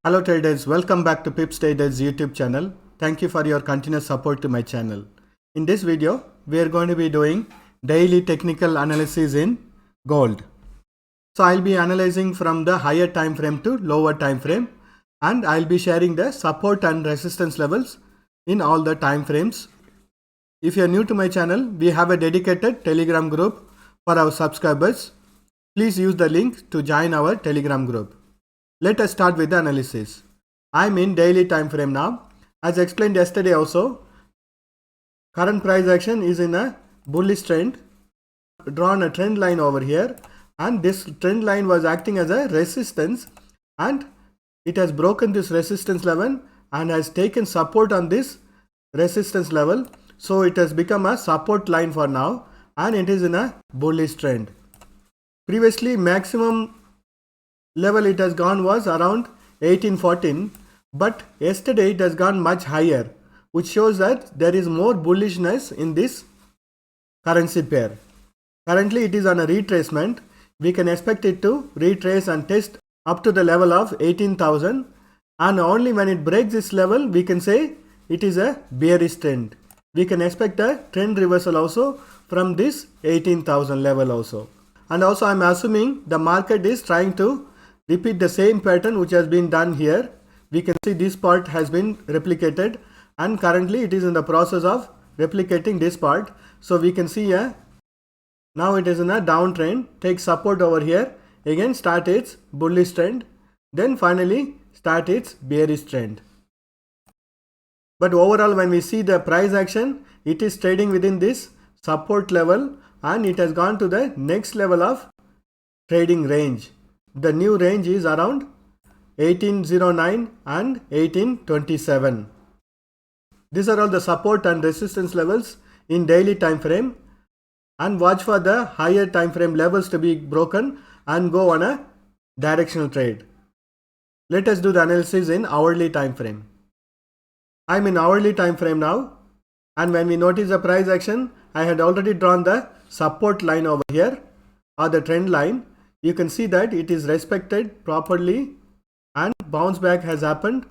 Hello traders, welcome back to Pips Traders YouTube channel. Thank you for your continuous support to my channel. In this video, we are going to be doing daily technical analysis in gold. So I'll be analyzing from the higher time frame to lower time frame, and I'll be sharing the support and resistance levels in all the time frames. If you are new to my channel, we have a dedicated Telegram group for our subscribers. Please use the link to join our Telegram group. Let us start with the analysis. I'm in daily time frame now. As explained yesterday also, current price action is in a bullish trend. Drawn a trend line over here, and this trend line was acting as a resistance, and it has broken this resistance level and has taken support on this resistance level. So it has become a support line for now, and it is in a bullish trend. Previously, maximum level it has gone was around 1814, but yesterday it has gone much higher, which shows that there is more bullishness in this currency pair. Currently it is on a retracement. We can expect it to retrace and test up to the level of 18,000, and only when it breaks this level we can say it is a bearish trend. We can expect a trend reversal also from this 18,000 level also. And also I'm assuming the market is trying to repeat the same pattern which has been done here. We can see this part has been replicated, and currently it is in the process of replicating this part. So we can see now it is in a downtrend, takes support over here, again start its bullish trend, then finally start its bearish trend. But overall, when we see the price action, it is trading within this support level, and it has gone to the next level of trading range. The new range is around 1809 and 1827. These are all the support and resistance levels in daily time frame, and watch for the higher time frame levels to be broken and go on a directional trade. Let us do the analysis in hourly time frame. I'm in hourly time frame now, and when we notice the price action, I had already drawn the support line over here, or the trend line. You can see that it is respected properly, and bounce back has happened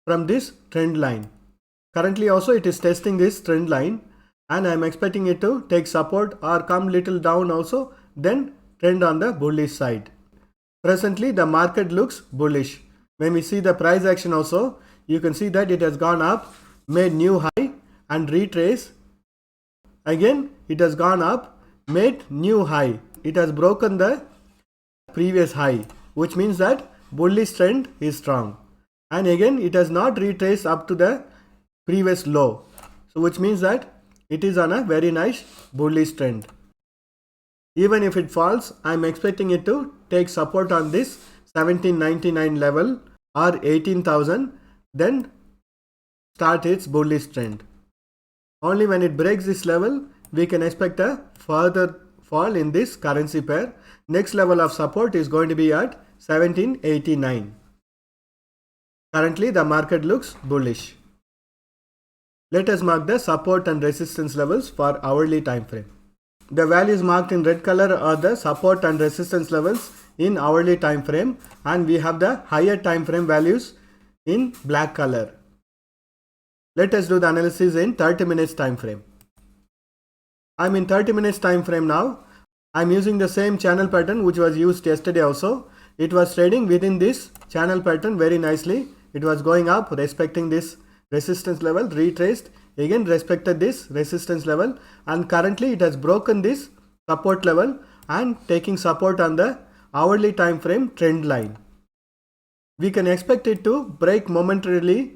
from this trend line. Currently also it is testing this trend line, and I am expecting it to take support or come little down also, then trend on the bullish side. Presently the market looks bullish. When we see the price action also, you can see that it has gone up, made new high and retrace. Again it has gone up, made new high. It has broken the previous high, which means that bullish trend is strong, and again it has not retraced up to the previous low, so which means that it is on a very nice bullish trend. Even if it falls, I am expecting it to take support on this 1799 level or 18,000, then start its bullish trend. Only when it breaks this level we can expect a further fall in this currency pair. Next level of support is going to be at 1789. Currently the market looks bullish. Let us mark the support and resistance levels for hourly time frame. The values marked in red color are the support and resistance levels in hourly time frame, and we have the higher time frame values in black color. Let us do the analysis in 30 minutes time frame. I'm in 30 minutes time frame now. I'm using the same channel pattern which was used yesterday also. It was trading within this channel pattern very nicely. It was going up, respecting this resistance level, retraced, again respected this resistance level, and currently it has broken this support level and taking support on the hourly time frame trend line. We can expect it to break momentarily.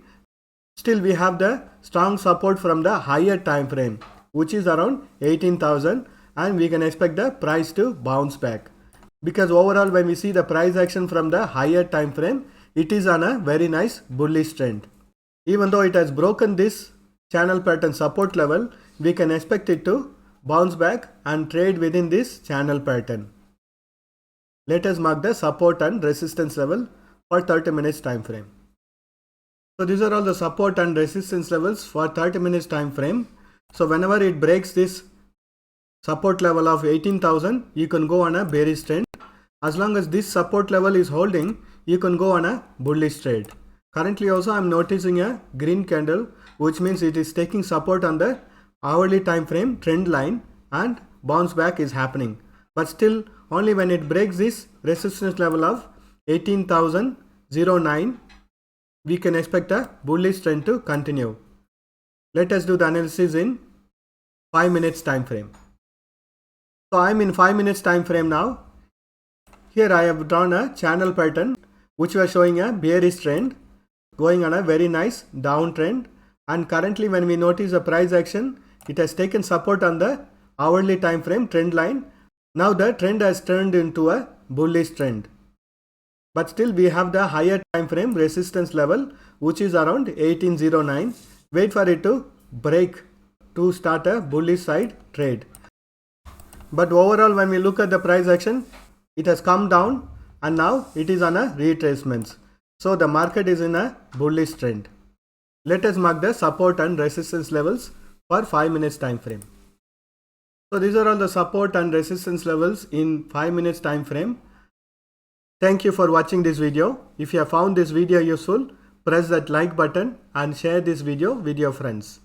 Still we have the strong support from the higher time frame, which is around 18,000, and we can expect the price to bounce back, because overall when we see the price action from the higher time frame, it is on a very nice bullish trend. Even though it has broken this channel pattern support level, we can expect it to bounce back and trade within this channel pattern. Let us mark the support and resistance level for 30 minutes time frame. So these are all the support and resistance levels for 30 minutes time frame. So whenever it breaks this support level of 18,000, you can go on a bearish trend. As long as this support level is holding, you can go on a bullish trade. Currently also I'm noticing a green candle, which means it is taking support on the hourly time frame trend line and bounce back is happening. But still only when it breaks this resistance level of 18,009, we can expect a bullish trend to continue. Let us do the analysis in 5 minutes time frame. So I am in 5 minutes time frame now. Here I have drawn a channel pattern which was showing a bearish trend going on a very nice downtrend, and currently when we notice the price action, it has taken support on the hourly time frame trend line. Now the trend has turned into a bullish trend, but still we have the higher time frame resistance level which is around 1809. Wait for it to break to start a bullish side trade. But overall when we look at the price action, it has come down and now it is on a retracement. So the market is in a bullish trend. Let us mark the support and resistance levels for 5 minutes time frame. So these are all the support and resistance levels in 5 minutes time frame. Thank you for watching this video. If you have found this video useful, press that like button and share this video with your friends.